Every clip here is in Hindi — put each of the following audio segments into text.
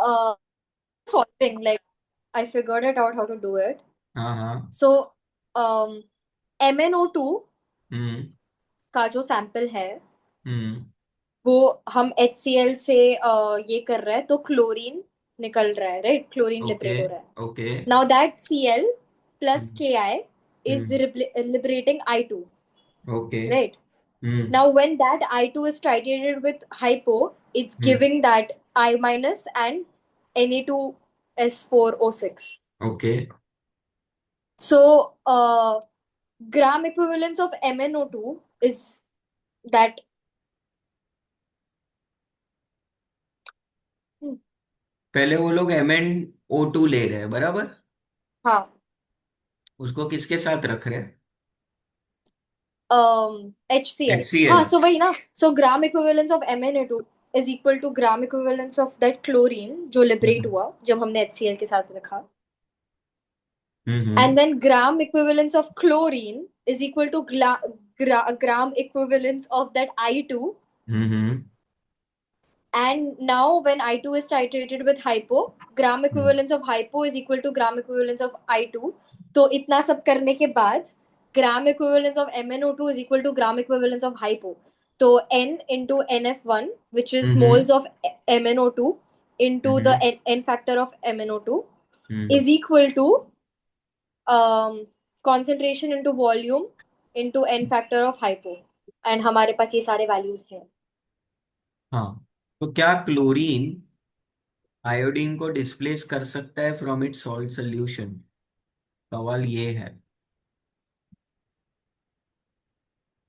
uh, solving, like I figured it out how to do it. हाँ हाँ। So um, MnO2 हम्म। का जो सैंपल है हम्म। वो हम HCl से ये कर रहे हैं तो क्लोरीन निकल रहा है, राइट? Chlorine okay. लिबरेट हो रहा है. Okay. Now that Cl plus hmm. Ki is hmm. liberating I2, okay. right? Hmm. Now when that I2 is titrated with hypo, it's hmm. giving that I minus and Na2S4O6. Okay. So gram equivalence of MnO2 is that. hmm, पहले वो लोग MnO2 ले रहे हैं, बराबर। हाँ. उसको किसके साथ रख रहे हैं? HCl. हाँ, HCl। so वही ना. So gram equivalence of MnO2 is equal to gram equivalence of that chlorine जो liberate हम्म। हुआ जब हमने HCl के साथ रखा. हम्म। And then gram equivalence of chlorine is equal to gram equivalence of that I2. Hmm. And now when I2 is titrated with hypo, gram hmm. equivalence of hypo is equal to gram equivalence of I2. तो इतना सब करने के बाद gram equivalence of MnO2 is equal to gram equivalence of hypo. तो N into NF1, which is hmm. moles of MnO2 into the hmm. N factor of MnO2 hmm. is equal to concentration into volume into N factor of hypo. And हमारे पास ये सारे values हैं. हाँ, तो क्या क्लोरीन आयोडीन को डिस्प्लेस कर सकता है फ्रॉम इट्स सॉल्ट सोल्यूशन? सवाल ये है।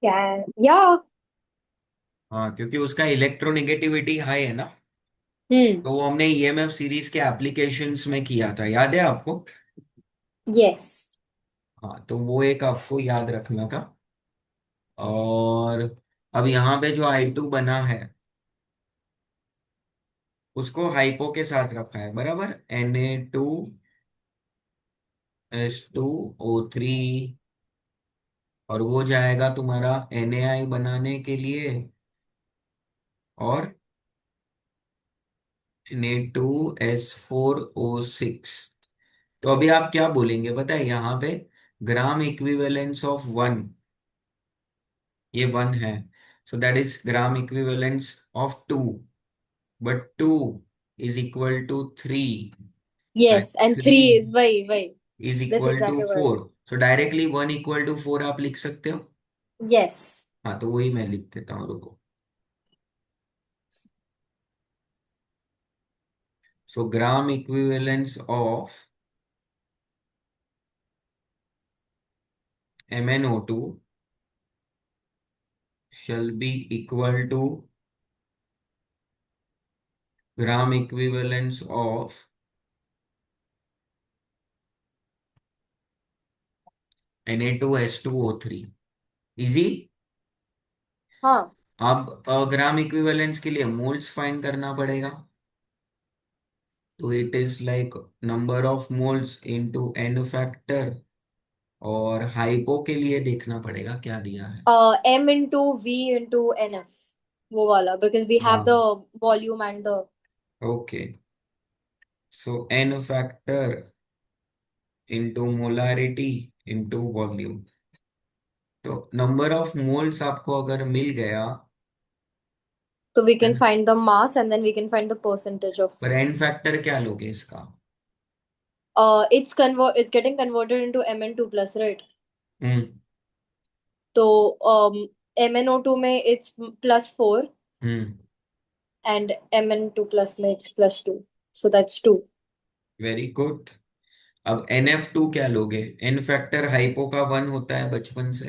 क्या है या? हाँ, क्योंकि उसका इलेक्ट्रोनेगेटिविटी हाई है ना। हम्म. तो वो हमने ईएमएफ सीरीज के एप्लीकेशंस में किया था, याद है आपको? यस. हाँ, तो वो एक आपको याद रखना था। और अब यहाँ पे जो I2 बना है उसको हाइपो के साथ रखा है, बराबर। Na2S2O3। और वो जाएगा तुम्हारा NaI बनाने के लिए, और Na2S4O6। तो अभी आप क्या बोलेंगे पता है यहाँ पे? ग्राम इक्विवेलेंस ऑफ वन, ये वन है, so that is gram equivalence of two, but two is equal to three, and yes, and three three is वही वही. Is that's equal to exactly what. Four. So directly one equal to four आप लिख सकते हो। यस. हाँ, तो वही मैं लिख देता हूँ, रुको। So gram equivalence of MnO2 shall be equal to gram equivalence of Na2S2O3। Easy. हाँ. अब ग्राम इक्विवेलेंस के लिए मोल्स फाइंड करना पड़ेगा। तो it is like number of moles into n factor. और हाइपो के लिए देखना पड़ेगा क्या दिया है। M into V into NF, वो वाला, because we have the हाँ। volume and the. Okay. So n factor into molarity into volume. तो नंबर ऑफ मोल्स आपको अगर मिल गया, So we can find the mass and then we can find the percentage of. पर एन फैक्टर क्या लोगे इसका? It's getting converted into Mn2 plus, right? हम्म। तो MnO2 में it's +4 hmm. and Mn2 plus में it's +2. So that's 2. Very good. अब NF2 क्या लोगे? एन फैक्टर हाइपो का वन होता है बचपन से।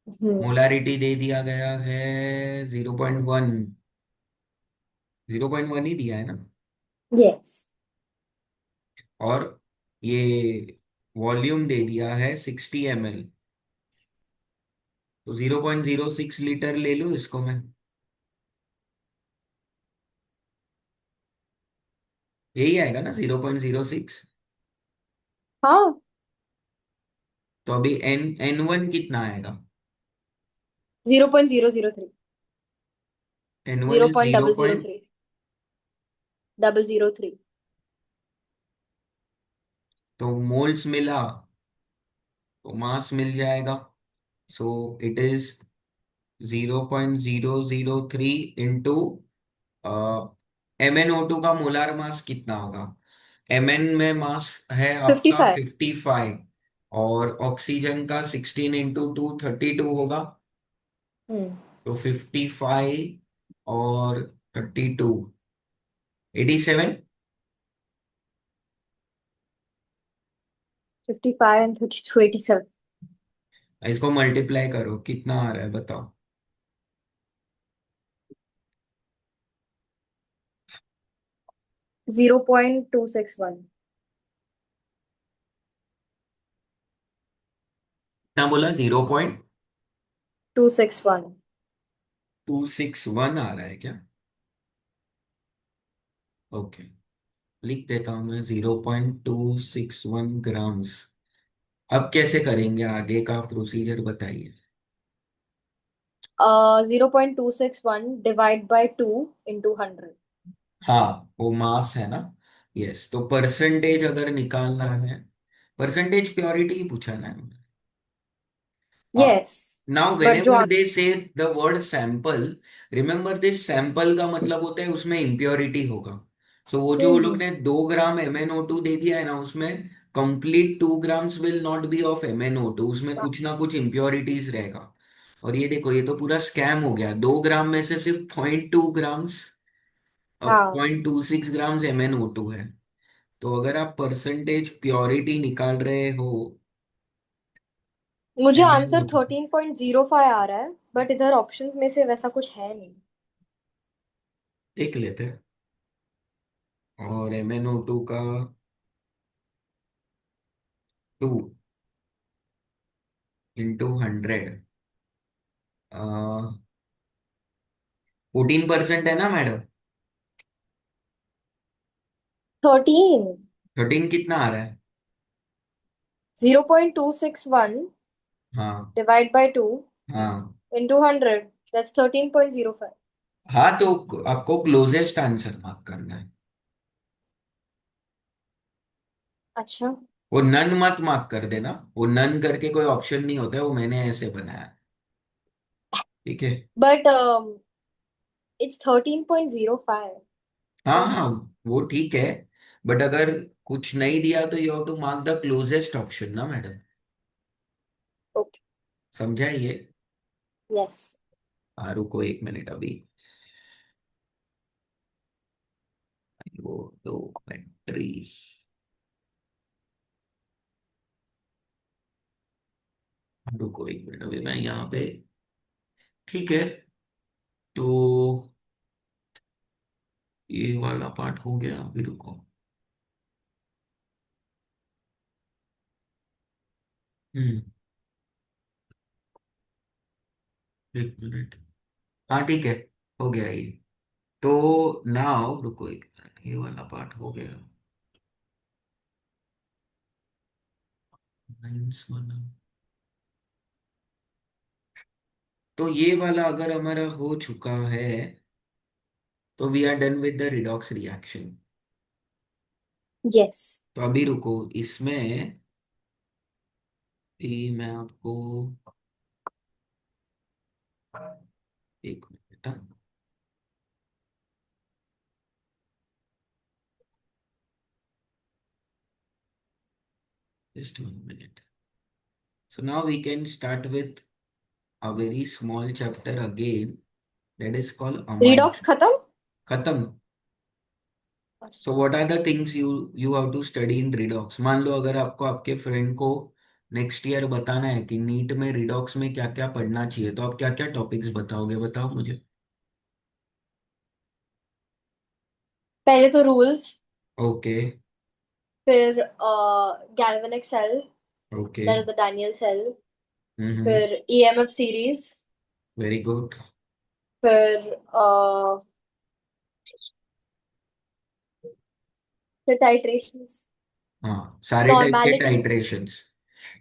हम्म. मोलारिटी दे दिया गया है 0.1। 0.1 ही दिया है ना। Yes. और ये वॉल्यूम दे दिया है 60 ml। तो 0.06 लीटर ले लूँ इसको मैं? यही आएगा ना, 0.06। हाँ. तो अभी N1 कितना आएगा? 0.003. N1 zero is point zero double zero point three 003। तो मोल्स मिला तो मास मिल जाएगा। So it is 0.003 into MnO2 का मोलार मास कितना होगा? Mn में मास है आपका 55। 55 और ऑक्सीजन का 16 इंटू 2 32 होगा। हम्म। तो 55 और 32 87। 55 एंड 32 87। इसको मल्टीप्लाई करो कितना आ रहा है बताओ। 0.261। कितना बोला? 261। 0.261 आ रहा है क्या? ओके, लिख देता हूं मैं 0.261 ग्राम्स। अब कैसे करेंगे आगे का प्रोसीजर बताइए। 0.261 डिवाइड बाय 2 into 100। हाँ वो मास है ना। यस, तो परसेंटेज अगर निकालना है, परसेंटेज प्योरिटी ही पूछा ना। यस। नाउ बट जो व्हेनेवर दे से the word sample, remember this, sample का मतलब होता है उसमें इम्प्योरिटी होगा। सो वो जो लोग हम्म। ने 2 ग्राम MnO2 दे दिया है ना, उसमें complete 2 grams will not be of MnO2, उसमें कुछ ना कुछ इम्प्योरिटीज रहेगा। और ये देखो, ये तो पूरा स्कैम हो गया। 2 ग्राम में से सिर्फ 0.2 ग्राम्स, हाँ, 0.26 ग्राम्स MnO2 है। तो अगर आप परसेंटेज प्योरिटी निकाल रहे हो मुझे आंसर MnO2, 13.05 आ रहा है, बट इधर ऑप्शंस में से वैसा कुछ है नहीं। देख लेते हैं। और MnO2 का 2 इंटू 100, 14% है ना मैडम? 13। 13 कितना आ रहा है? 0.261 हाँ डिवाइड बाय 2 हाँ into 100, दैट्स 13.05। हाँ, तो आपको क्लोजेस्ट आंसर मार्क करना है। अच्छा। वो नन मत मार्क कर देना, वो नन करके कोई ऑप्शन नहीं होता है, वो मैंने ऐसे बनाया। ठीक है। But it's 13.05। हाँ सो हाँ, वो ठीक है। बट अगर कुछ नहीं दिया तो you have to mark the closest option ना मैडम। ओके। समझाइए। यस। हाँ रुको 1 मिनट अभी। वो दो बैटरी, रुको 1 मिनट अभी मैं यहाँ पे। ठीक है, तो ये वाला पार्ट हो गया, अभी रुको। हम्म, 1 मिनट। हाँ ठीक है, हो गया ये। तो नाउ रुको 1 मिनट, ये वाला पार्ट हो गया। लाइन्स वाला, तो ये वाला अगर हमारा हो चुका है तो we are done with the redox reaction. Yes. तो अभी रुको, इसमें भी मैं आपको 1 minute, just 1 minute. So now we can start with a very small chapter again, that is called amine. Redox खत्म। खत्म। So what are the things you you have to study in redox? मान लो अगर आपको आपके फ्रेंड को नेक्स्ट ईयर बताना है कि नीट में रिडॉक्स में क्या क्या पढ़ना चाहिए, तो आप क्या क्या टॉपिक्स बताओगे, बताओ मुझे। पहले तो रूल्स, ओके। फिर galvanic cell, okay. That is the Daniell cell, hmm. फिर ईएमएफ सीरीज, वेरी गुड। फिर फिर टाइट्रेशंस, हाँ, सारे टाइप के normality. Titrations.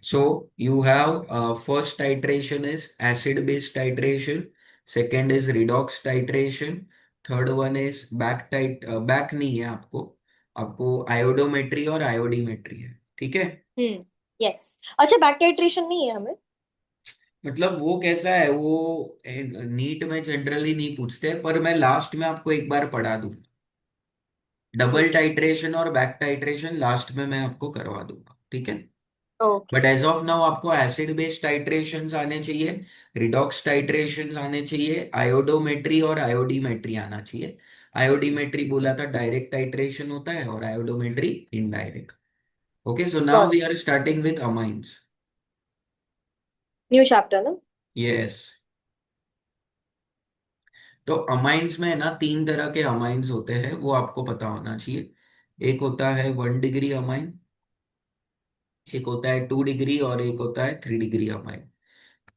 So you have first titration is acid based titration, second is redox titration, third one is back tight, back नहीं है आपको, आपको आयोडोमेट्री और आयोडीमेट्री है, ठीक है। हम्म। यस। अच्छा, बैक टाइट्रेशन नहीं है हमें? मतलब वो कैसा है, वो नीट में जनरली नहीं पूछते, पर मैं लास्ट में आपको एक बार पढ़ा दूं। डबल ठीक है। टाइट्रेशन और बैक टाइट्रेशन लास्ट में मैं आपको करवा दूंगा, ठीक है। Okay. But as of now आपको एसिड बेस्ड टाइट्रेशंस आने चाहिए, रिडॉक्स टाइट्रेशंस आने चाहिए, आयोडोमेट्री और आयोडीमेट्री आना चाहिए। आयोडीमेट्री बोला था डायरेक्ट टाइट्रेशन होता है, और iodometry indirect. Okay, so now got we it. Are starting with amines. New chapter ना? यस। तो अमाइंस में ना तीन तरह के अमाइंस होते हैं, वो आपको पता होना चाहिए। एक होता है 1 डिग्री अमाइन, एक होता है 2 डिग्री, और एक होता है 3 डिग्री अमाइन।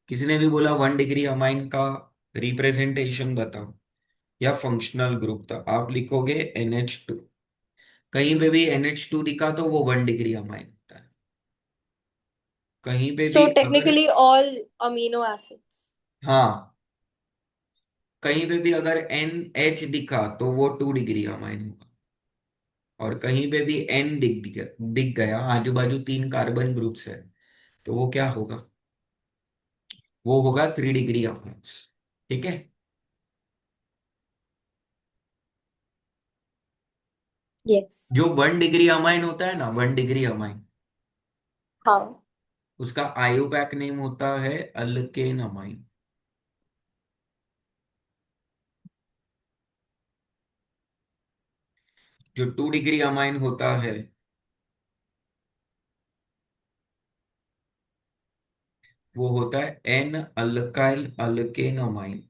किसी ने भी बोला 1 डिग्री अमाइन का रिप्रेजेंटेशन बताओ या फंक्शनल ग्रुप, था आप लिखोगे NH2। कहीं पे भी NH2 दिखा तो वो 1 डिग्री अमाइन होता है। कहीं पे सो भी अगर, टेक्निकली ऑल अमीनो एसिड्स। हाँ, कहीं पे भी अगर NH दिखा तो वो 2 डिग्री अमाइन होगा। और कहीं पे भी N दिख गया, आजू बाजू तीन कार्बन ग्रुप्स है, तो वो क्या होगा, वो होगा 3 डिग्री अमाइंस, ठीक है। यस। जो 1 डिग्री अमाइन होता है ना, 1 डिग्री अमाइन, हाँ। उसका आयोपैक नेम होता है अल्केन अमाइन। जो 2 डिग्री अमाइन होता है वो होता है एन अल्काइल अल्केन अमाइन।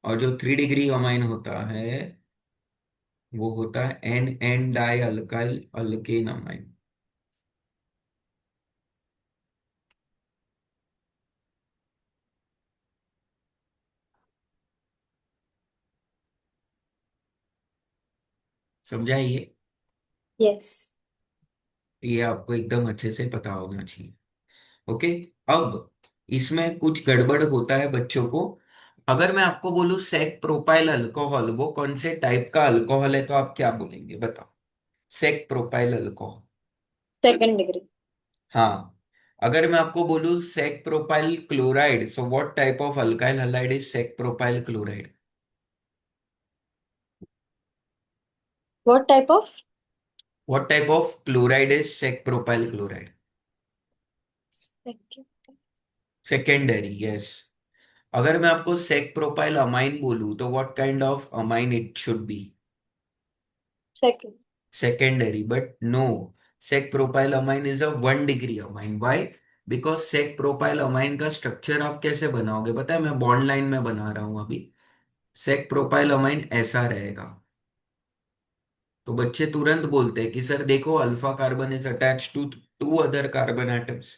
और जो 3 डिग्री अमाइन होता है वो होता है N N di alkyl alkane amine. समझाइए। यस। ये आपको एकदम अच्छे से पता होना चाहिए। ओके। अब इसमें कुछ गड़बड़ होता है बच्चों को। अगर मैं आपको बोलूं सेक प्रोपाइल अल्कोहल वो कौन से टाइप का अल्कोहल है, तो आप क्या बोलेंगे बताओ। Sec propyl alcohol. Second degree. हाँ। अगर मैं आपको बोलूं sec propyl chloride, so what type of alkyl halide is sec propyl chloride. What type of? What type of chloride is sec propyl chloride. Secondary, yes. अगर मैं आपको सेक प्रोपाइल अमाइन बोलूं तो what kind of amine it should be. Second. secondary, but no, sec propyl amine is a 1 degree amine. Why? Because sec propyl amine का स्ट्रक्चर आप कैसे बनाओगे पता है, मैं बॉन्ड लाइन में बना रहा हूं अभी। सेक प्रोपाइल अमाइन ऐसा रहेगा। तो बच्चे तुरंत बोलते हैं कि सर देखो alpha carbon is attach to two other carbon atoms.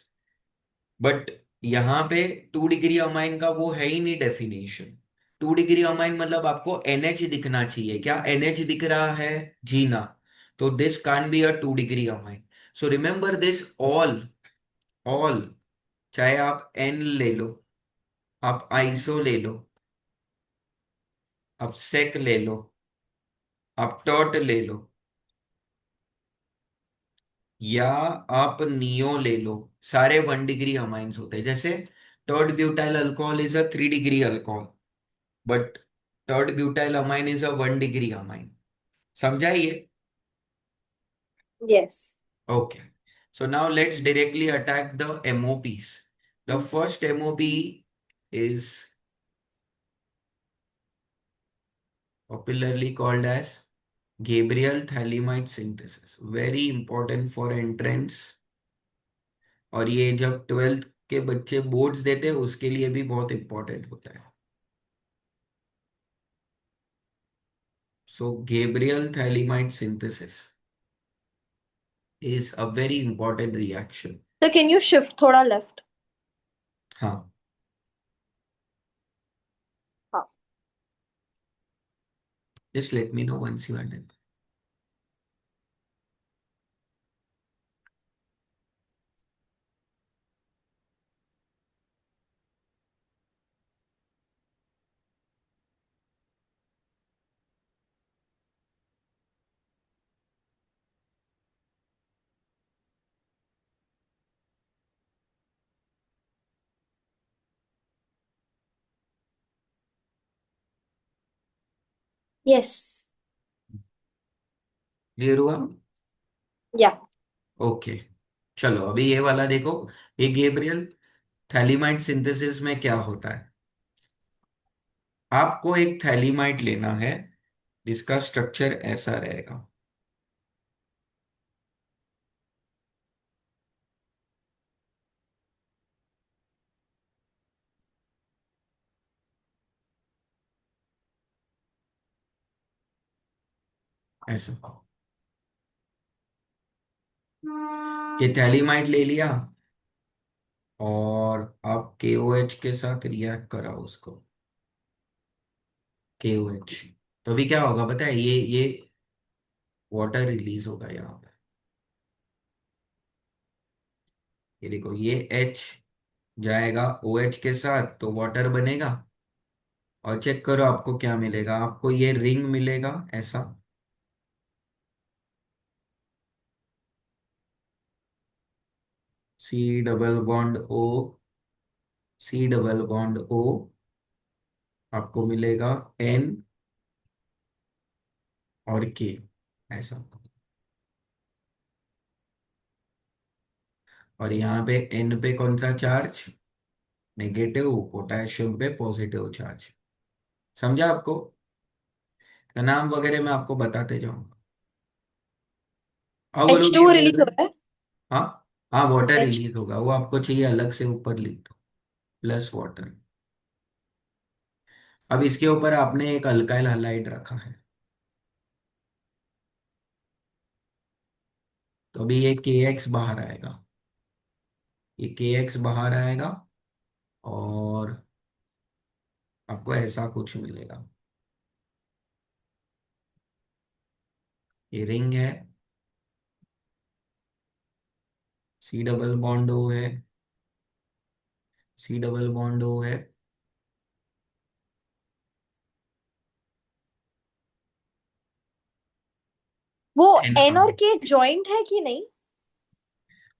But यहाँ पे 2 डिग्री अमाइन का वो है ही नहीं डेफिनेशन। 2 डिग्री अमाइन मतलब आपको NH दिखना चाहिए, क्या NH दिख रहा है? जी ना। तो this can be a 2 degree amine. So remember this all, all, चाहे आप N ले लो, आप आइसो ले लो, आप सेक ले लो, आप टॉट ले लो, या आप नियो ले लो, सारे 1 डिग्री अमाइंस होते हैं। जैसे टॉट butyl alcohol is a 3 degree alcohol, but third butyl amine is a 1 degree amine. समझाइए। Yes. Okay, so now let's directly attack the MOPs. The first MOP is popularly called as Gabriel Thalamide synthesis. Very important for entrance, और ये जब 12th के बच्चे बोर्ड्स देते हैं उसके लिए भी बहुत इंपॉर्टेंट होता है। सो Gabriel Thalamide synthesis is a very important reaction. तो कैन यू शिफ्ट थोड़ा लेफ्ट? हाँ, हाँ। just let me know once you are done. Yes. Clear हुआ? या। ओके, चलो अभी ये वाला देखो। ये गेब्रियल, थैलीमाइड सिंथेसिस में क्या होता है? आपको एक थैलीमाइड लेना है जिसका स्ट्रक्चर ऐसा रहेगा। ऐसा, ये थैलीमाइड ले लिया और आप KOH के साथ रिएक्ट कराओ उसको। KOH, तो अभी क्या होगा पता है? ये वाटर रिलीज होगा यहाँ पे। ये देखो, ये H जाएगा OH के साथ तो वाटर बनेगा। और चेक करो आपको क्या मिलेगा, आपको ये रिंग मिलेगा ऐसा। C double bond O, C double bond O, आपको मिलेगा N और K ऐसा। और यहाँ पे N पे कौन सा चार्ज? नेगेटिव, पोटेशियम पे पॉजिटिव चार्ज। समझा आपको? तो नाम वगैरह मैं आपको बताते जाऊंगा। हाँ वो एच लोग ये टू बोल रिलीज रहे हो हैं। रहा है। हाँ, हाँ वाटर एच। रिलीज होगा, वो आपको चाहिए अलग से ऊपर लिख दो, प्लस वाटर। अब इसके ऊपर आपने एक अल्काइल हलाइड रखा है, तो अभी ये KX बाहर आएगा। ये KX बाहर आएगा और आपको ऐसा कुछ मिलेगा। ये रिंग है, C डबल बॉन्ड O है, C डबल बॉन्ड O है। वो एन एन और के जॉइंट है कि नहीं?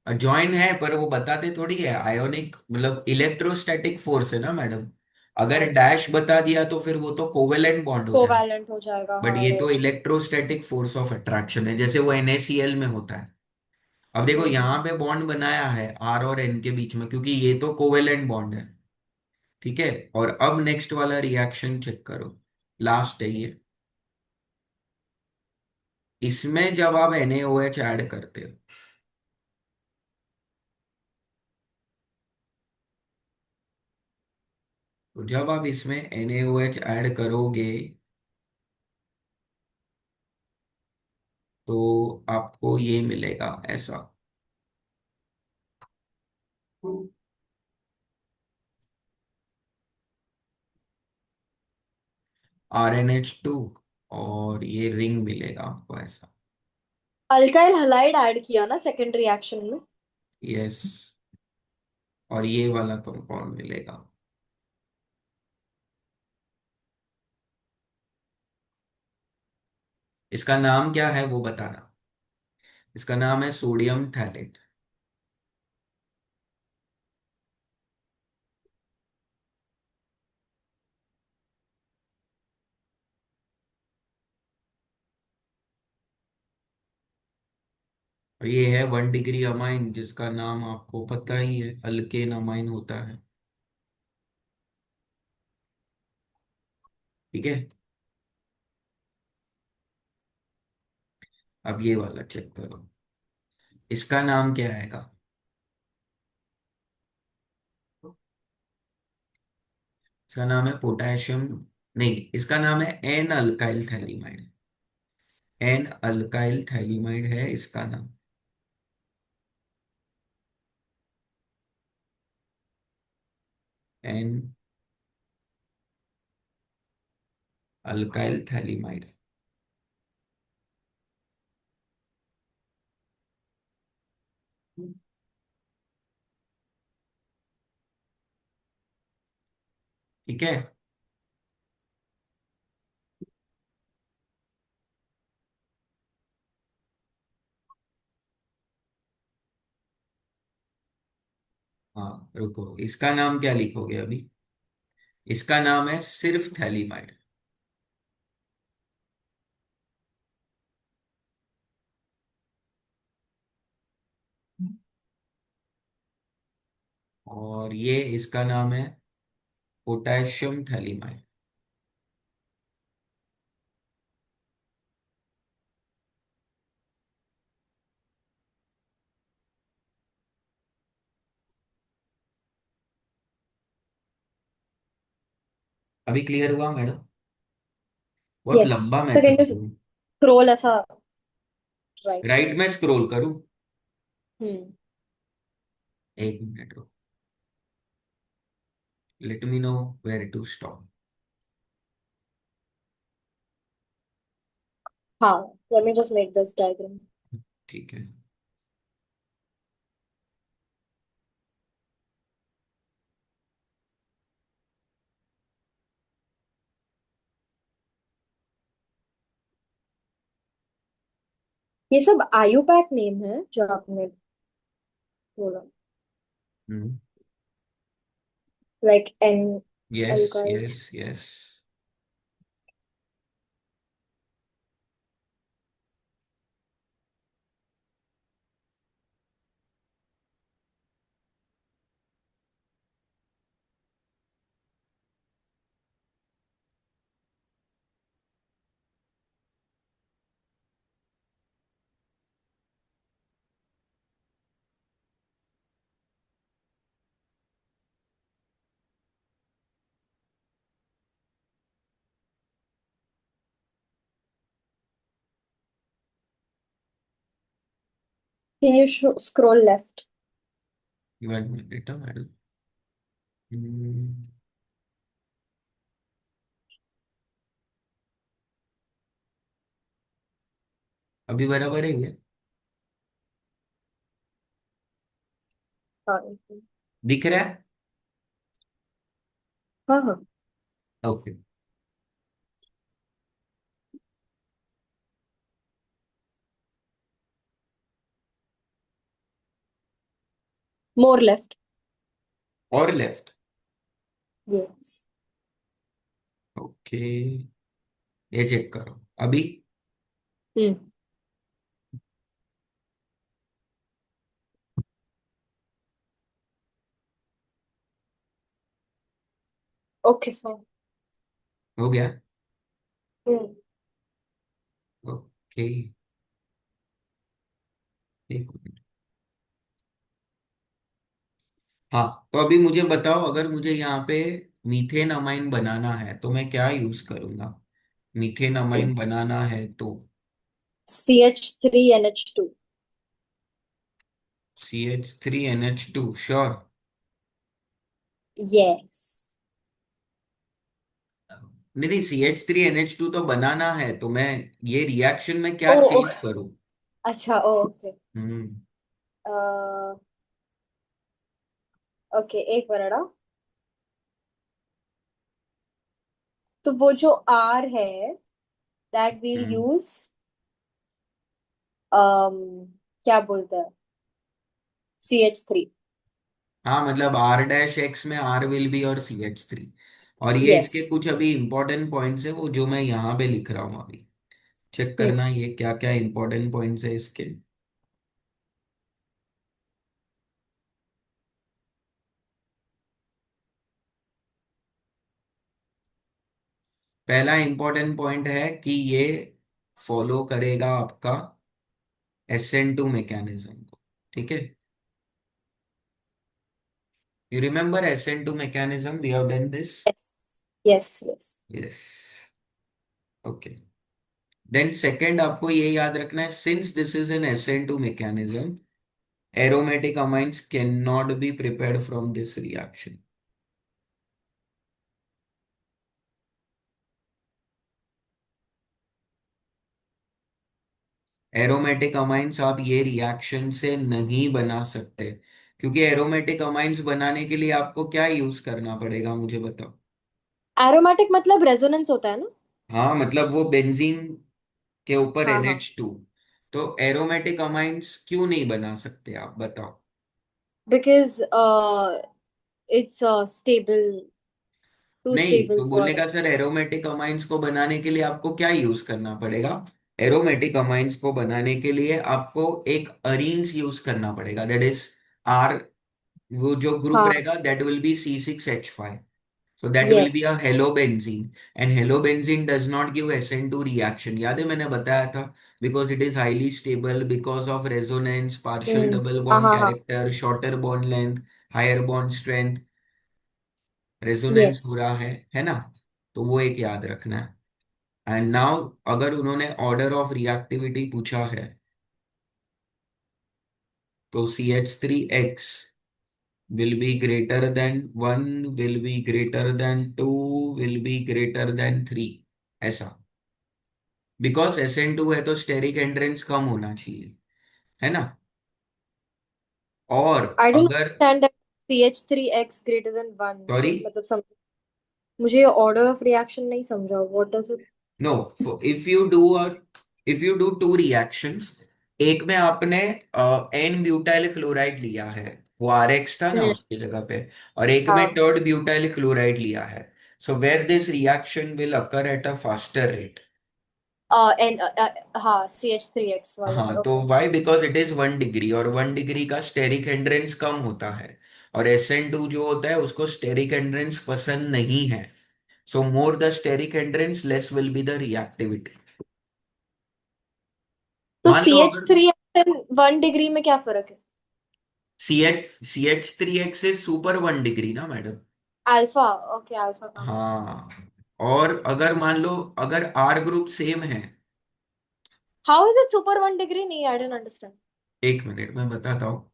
जॉइन है, पर वो बताते थोड़ी है। आयोनिक मतलब इलेक्ट्रोस्टैटिक फोर्स है ना मैडम। अगर डैश बता दिया तो फिर वो तो कोवेलेंट बॉन्ड हो जाएगा। कोवैलेंट हो जाएगा, बट हाँ ये तो right. Electrostatic force of attraction है, जैसे वो NaCl में होता है। अब देखो हम्म। यहाँ पे बॉन्ड बनाया है R और N के बीच में, क्योंकि ये तो कोवेलेंट बॉन्ड है। ठीक है, और अब नेक्स्ट वाला रिएक्शन चेक करो, लास्ट है ये। इसमें जब आप NaOH ऐड करते हो, तो जब आप इसमें NaOH ऐड करोगे तो आपको ये मिलेगा ऐसा। RnH2, और ये रिंग मिलेगा आपको ऐसा। अल्काइल हलाइड ऐड किया ना सेकेंड रिएक्शन में? यस, और ये वाला कंपाउंड मिलेगा। इसका नाम क्या है वो बताना। इसका नाम है सोडियम थैलेट। और ये है 1 डिग्री अमाइन, जिसका नाम आपको पता ही है, अल्केन अमाइन होता है। ठीक है, अब ये वाला चेक करो, इसका नाम क्या आएगा? इसका नाम है पोटेशियम, नहीं, इसका नाम है N alkyl phthalimide. N alkyl phthalimide है इसका नाम। N alkyl phthalimide. ठीक है, हाँ रुको, इसका नाम क्या लिखोगे अभी? इसका नाम है सिर्फ थैलीमाइड। और ये इसका नाम है पोटेशियम थैलीमाइड। अभी क्लियर हुआ मैडम? बहुत यस। लंबा सो कैन मेथड यू है। स्क्रॉल ऐसा राइट? राइट में स्क्रॉल करूं? हम्म। एक मिनट रुको, let me know where to stop. हाँ, let me just make this diagram. ठीक है। ये सब आयुपैक नेम है जो आपने बोला, hmm. Like an yes alkyl. Yes yes. Can you scroll left? One minute madam. Hmm, अभी बराबर है क्या? हाँ दिख रहा है? हाँ हाँ। ओके। More left. और लेफ्ट? यस। ओके, ये चेक करो अभी। हम्म। Okay fine. हो गया? हम्म। ओके, एक मिनट। हाँ, तो अभी मुझे बताओ, अगर मुझे यहाँ पे मीथेन अमाइन बनाना है तो मैं क्या यूज करूंगा? मीथेन अमाइन बनाना है तो CH3NH2। CH3NH2, sure? यस। नहीं नहीं, CH3NH2 तो बनाना है, तो मैं ये रिएक्शन में क्या ओ चेंज करूं? अच्छा, ओ ओके। हम्म। ओके, एक मिनट। तो वो जो R है, दैट वील हम्म। यूज, क्या बोलते हैं, CH3। हाँ, मतलब R-X में R विल बी और CH3। और ये यस। इसके कुछ अभी इंपॉर्टेंट पॉइंट्स है वो जो मैं यहाँ पे लिख रहा हूँ अभी। चेक हम्म। करना ये क्या क्या इंपॉर्टेंट पॉइंट्स है इसके। पहला इंपॉर्टेंट पॉइंट है कि ये फॉलो करेगा आपका SN2 मैकेनिज्म को। ठीक है? You remember SN2 mechanism, we have done this. Yes yes yes. Yes. Okay. Then second, आपको ये याद रखना है, since this is an SN2 mechanism, aromatic amines cannot be prepared from this reaction. Aromatic amines आप ये रिएक्शन से नहीं बना सकते, क्योंकि एरोमेटिक अमाइंस बनाने के लिए आपको क्या यूज करना पड़ेगा, मुझे बताओ। एरोमेटिक मतलब रेजोनेंस होता है ना? हाँ, मतलब वो बेंजीन के ऊपर हाँ हाँ। NH2। तो एरोमेटिक अमाइंस क्यों नहीं बना सकते आप बताओ? बिकॉज इट्स स्टेबल, टू नहीं, स्टेबल तो बोलने फॉर। का सर, एरोमेटिक अमाइंस को बनाने के लिए आपको क्या यूज करना पड़ेगा? एरोमेटिक अमाइंस को बनाने के लिए आपको एक अरीन्स यूज करना पड़ेगा, दैट इज R वो जो ग्रुप हाँ. रहेगा that will be C6H5. So that will be a Yes. halobenzene, and halobenzene does not give SN2 reaction. याद है मैंने बताया था, because it is highly stable because of resonance, partial Hmm. double हाँ bond हाँ हाँ. character, shorter bond length, higher bond strength, resonance हो Yes. रहा है ना? तो वो एक याद रखना है. एंड नाउ अगर उन्होंने ऑर्डर ऑफ रिएक्टिविटी पूछा है, तो CH3X will be greater than 1, will be greater than 2, will be greater than 3, ऐसा. बिकॉज SN2 है तो स्टेरिक एंट्रेंस कम होना चाहिए, है ना? और I don't अगर, understand that CH3X greater than 1. Sorry, मतलब मुझे ऑर्डर ऑफ रिएक्शन नहीं समझा. What does it? No, if you do two reactions, एक में आपने एन ब्यूटाइल क्लोराइड लिया है, वो RX था ना हम्म. उसकी जगह पे, और एक में हाँ. टर्ड ब्यूटाइल क्लोराइड लिया है. So where this reaction will occur at a faster rate. एन हाँ, CH3X वाले में. हाँ, तो okay. Why? Because it is 1 degree, और 1 डिग्री का स्टेरिक एंड्रेंस कम होता है, और SN2 जो होता है उसको स्टेरिक एंड्रेंस पसंद नहीं है. So more the steric hindrance, less will be the reactivity. तो मान सी लो एच अगर थ्री एक्स 1 डिग्री में क्या फर्क है? CH3X इज सुपर 1 डिग्री ना मैडम. अल्फा. ओके, अल्फा का. हाँ. और अगर मान लो, अगर R ग्रुप सेम है, how is it super 1 degree? नहीं, आई डोंट अंडरस्टैंड. एक मिनट में बताता हूँ.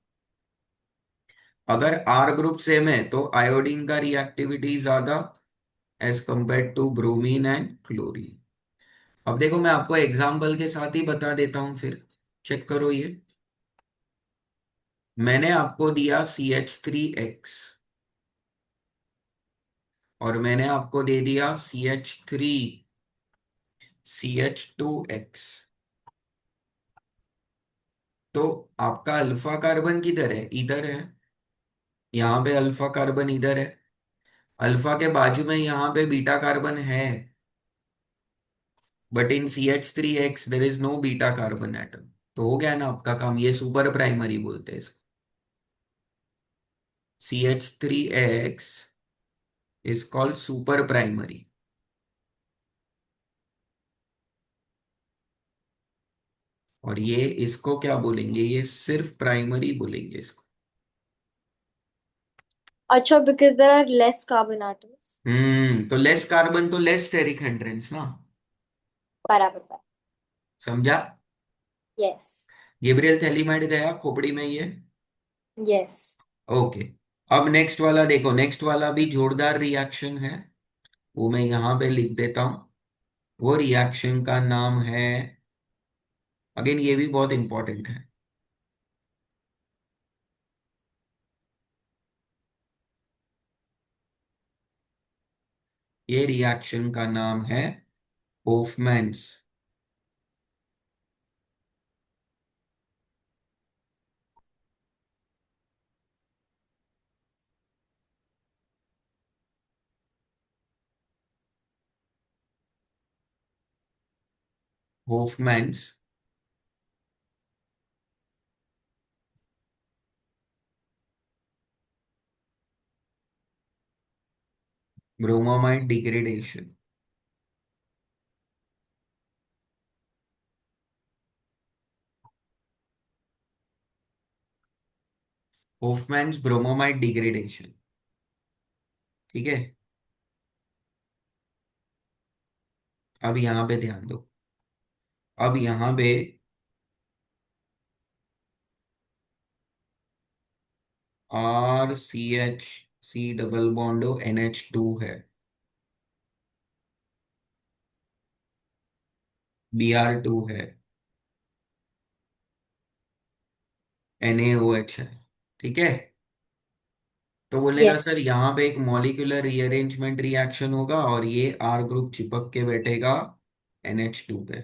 अगर R ग्रुप सेम है तो आयोडीन का रिएक्टिविटी ज्यादा as compare to bromine and chlorine. अब देखो, मैं आपको एग्जाम्पल के साथ ही बता देता हूं फिर. चेक करो ये. मैंने आपको दिया CH3X, और मैंने आपको दे दिया CH3CH2X. तो आपका अल्फा कार्बन किधर है? इधर है. यहाँ पे अल्फा कार्बन इधर है. अल्फा के बाजू में यहाँ पे बीटा कार्बन है. But in CH3X there is no beta carbon atom. तो हो गया ना आपका काम. ये सुपर प्राइमरी बोलते हैं इसको. CH3X is called super primary. और ये इसको क्या बोलेंगे? ये सिर्फ प्राइमरी बोलेंगे इसको. अच्छा, because there are less carbon atoms. तो लेस कार्बन तो लेस स्टेरिक एंट्रेंस ना. बराबर बराबर. समझा? यस. गैब्रियल थैलीमाइड गया खोपड़ी में ये. यस. ओके. अब नेक्स्ट वाला देखो. नेक्स्ट वाला भी जोरदार रिएक्शन है, वो मैं यहां पे लिख देता हूं. वो रिएक्शन का नाम है, अगेन ये भी बहुत इंपॉर्टेंट है. ये रिएक्शन का नाम है Hofmann's. Hofmann's bromamide degradation. Hofmann's bromamide degradation. ठीक है. अब यहां पे ध्यान दो. अब यहां पे RCH, C double bond NH2 है. Br2 है. NaOH है. ठीक है. तो बोलेगा यस. सर यहाँ पे एक मॉलिक्यूलर रीअरेंजमेंट रिएक्शन होगा, और ये R ग्रुप चिपक के बैठेगा NH2 पे.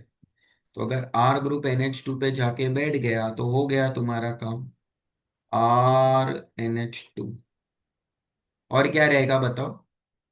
तो अगर R ग्रुप NH2 पे जाके बैठ गया तो हो गया तुम्हारा काम. RNH2. और क्या रहेगा बताओ?